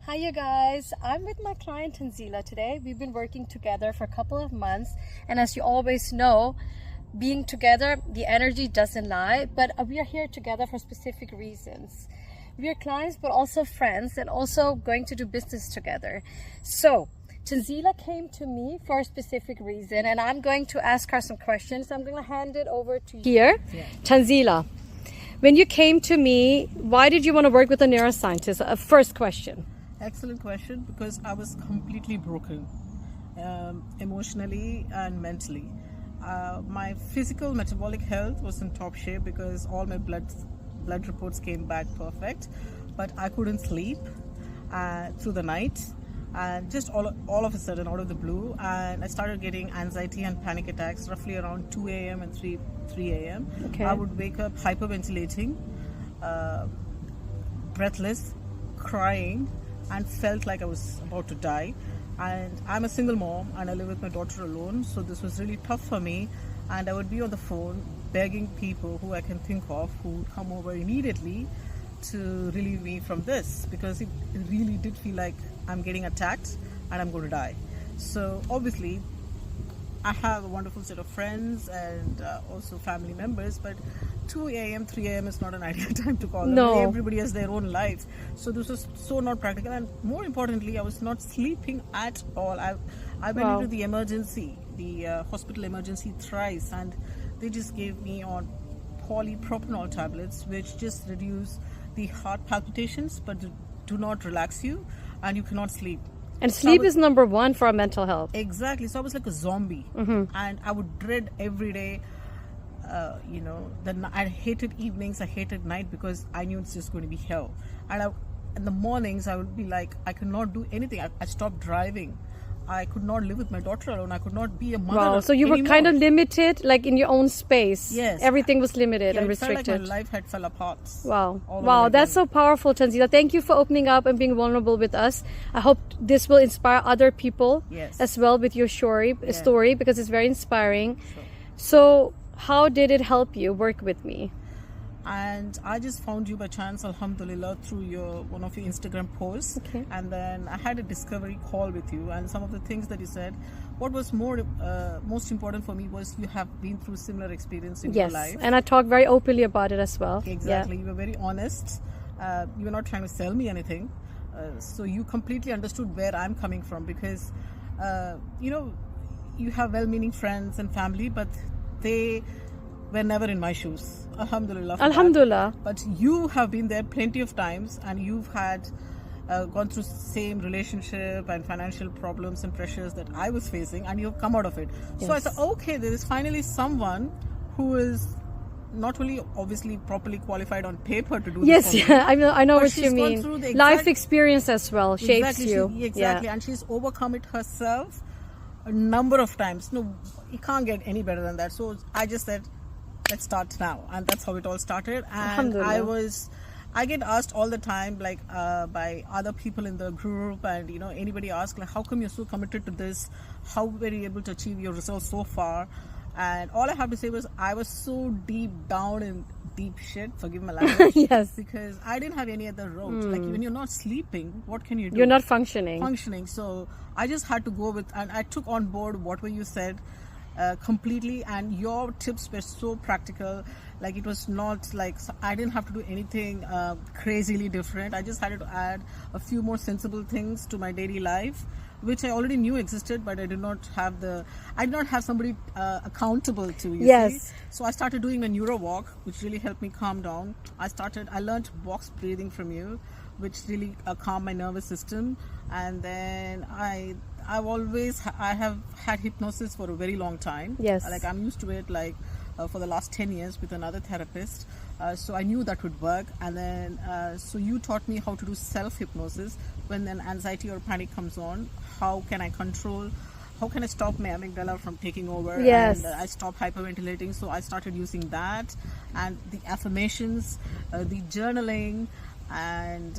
Hi you guys, I'm with my client Tanzila today. We've been working together for a couple of months, and as you always know, being together, the energy doesn't lie, but we are here together for specific reasons. We are clients but also friends, and also going to do business together. So Tanzila came to me for a specific reason, and I'm going to ask her some questions. I'm going to hand it over to you. Here, Tanzila, when you came to me, why did you want to work with a neuroscientist? First question. Excellent question, because I was completely broken emotionally and mentally. My physical metabolic health was in top shape because all my blood reports came back perfect, but I couldn't sleep through the night, and just all of a sudden, out of the blue, and I started getting anxiety and panic attacks roughly around 2 a.m. and 3 a.m. Okay. I would wake up hyperventilating, breathless, crying, and felt like I was about to die. And I'm a single mom and I live with my daughter alone, so this was really tough for me. And I would be on the phone begging people who I can think of who would come over immediately to relieve me from this, because it really did feel like I'm getting attacked and I'm going to die. So obviously I have a wonderful set of friends and also family members, but 2 a.m., 3 a.m. is not an ideal time to call them. No. Everybody has their own life. So this was so not practical. And more importantly, I was not sleeping at all. I went into the emergency, the hospital emergency thrice, and they just gave me on polypropanol tablets, which just reduce the heart palpitations, but do not relax you, and you cannot sleep. And sleep is number one for our mental health. Exactly. So I was like a zombie, and I would dread every day. I hated evenings, I hated night, because I knew it's just going to be hell. And in the mornings, I would be like, I could not do anything. I stopped driving. I could not live with my daughter alone. I could not be a mother. Wow, so you were kind of limited, like in your own space. Yes. Everything was limited and restricted. It felt like my life had fell apart. Wow, that's so powerful, Tanzila. Thank you for opening up and being vulnerable with us. I hope this will inspire other people as well with your story, because it's very inspiring. Sure. So how did it help you work with me? And I just found you by chance, alhamdulillah, through one of your Instagram posts. Okay. And then I had a discovery call with you, and some of the things that you said, what was most important for me was you have been through similar experience in your life. Yes, and I talked very openly about it as well. Exactly. You were very honest. You were not trying to sell me anything. So you completely understood where I'm coming from, because you have well-meaning friends and family, but they were never in my shoes. Alhamdulillah. Alhamdulillah. But you have been there plenty of times, and you've had gone through same relationship and financial problems and pressures that I was facing, and you've come out of it. Yes. So I thought, okay, there is finally someone who is not only obviously properly qualified on paper to do this. Yes, I know what you mean. Life experience as well shapes you. Exactly, and she's overcome it herself a number of times. No, you can't get any better than that. So I just said, let's start now, and that's how it all started. And I get asked all the time, like by other people in the group, and anybody asks, like, how come you're so committed to this? How were you able to achieve your results so far? And all I have to say was, I was so deep down in deep shit, forgive my language. Yes, because I didn't have any other route. Like, when you're not sleeping, what can you do? You're not functioning. So I just had to go with, and I took on board whatever you said completely, and your tips were so practical. Like, it was not like, I didn't have to do anything crazily different. I just had to add a few more sensible things to my daily life, which I already knew existed, but I did not have somebody accountable to. You see? So I started doing a neuro walk, which really helped me calm down. I learned box breathing from you, which really calmed my nervous system. And then I have had hypnosis for a very long time. Yes. Like, I'm used to it, like for the last 10 years with another therapist. So I knew that would work. And then, so you taught me how to do self-hypnosis. When an anxiety or panic comes on, how can I stop my amygdala from taking over? Yes. And I stop hyperventilating. So I started using that, and the affirmations, the journaling, And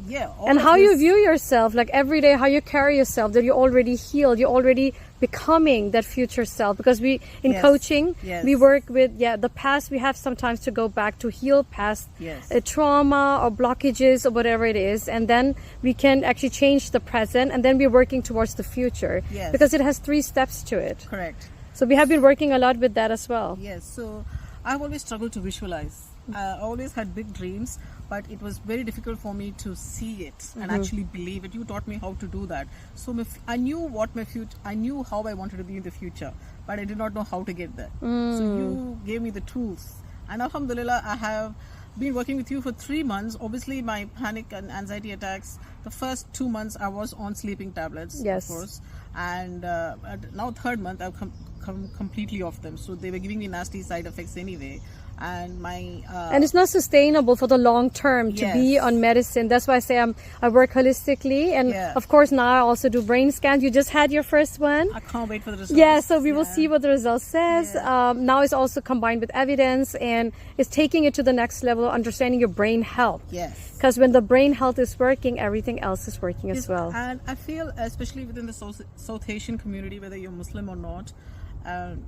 yeah, all And of how you this- view yourself, like every day, how you carry yourself, that you're already healed, you're already becoming that future self. Because we, in Yes, coaching, yes. we work with, the past. We have sometimes to go back to heal past Yes. trauma or blockages or whatever it is. And then we can actually change the present, and then we're working towards the future. Yes. Because it has 3 steps to it. Correct. So we have been working a lot with that as well. Yes, so I've always struggled to visualize. I always had big dreams, but it was very difficult for me to see it and actually believe it. You taught me how to do that. So I knew what my future, I knew how I wanted to be in the future, but I did not know how to get there. So you gave me the tools. And alhamdulillah, I have been working with you for 3 months. Obviously, my panic and anxiety attacks, the first 2 months I was on sleeping tablets, Yes. of course. And now 3rd month I've come completely off them. So they were giving me nasty side effects anyway. And my And it's not sustainable for the long term to be Yes. on medicine. That's why I say I work holistically. And Yeah. of course, now I also do brain scans. You just had your first one. I can't wait for the results. Yeah, so we will Yeah. see what the result says. Yeah. Now it's also combined with evidence, and it's taking it to the next level of understanding your brain health. Yes. Because when the brain health is working, everything else is working as well. And I feel, especially within the South Asian community, whether you're Muslim or not,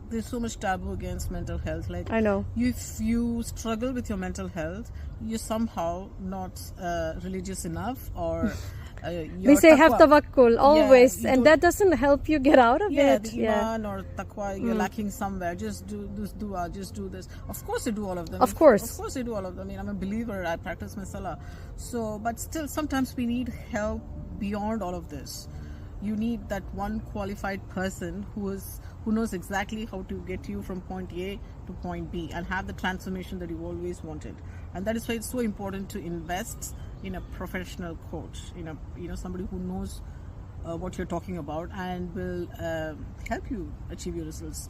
there's so much taboo against mental health. Like, I know. if you struggle with your mental health, you're somehow not religious enough, or They your say have taqwa- tawakkul always, you and don't- that doesn't help you get out of yeah, it. the iman or taqwa, you're lacking somewhere. Just do this dua, just do this. Of course, I do all of them. Of course. Of course, I do all of them. I mean, I'm a believer. I practice my salah. So, but still, sometimes we need help beyond all of this. You need that one qualified person who knows exactly how to get you from point A to point B and have the transformation that you always wanted. And that is why it's so important to invest in a professional coach, somebody who knows what you're talking about and will help you achieve your results.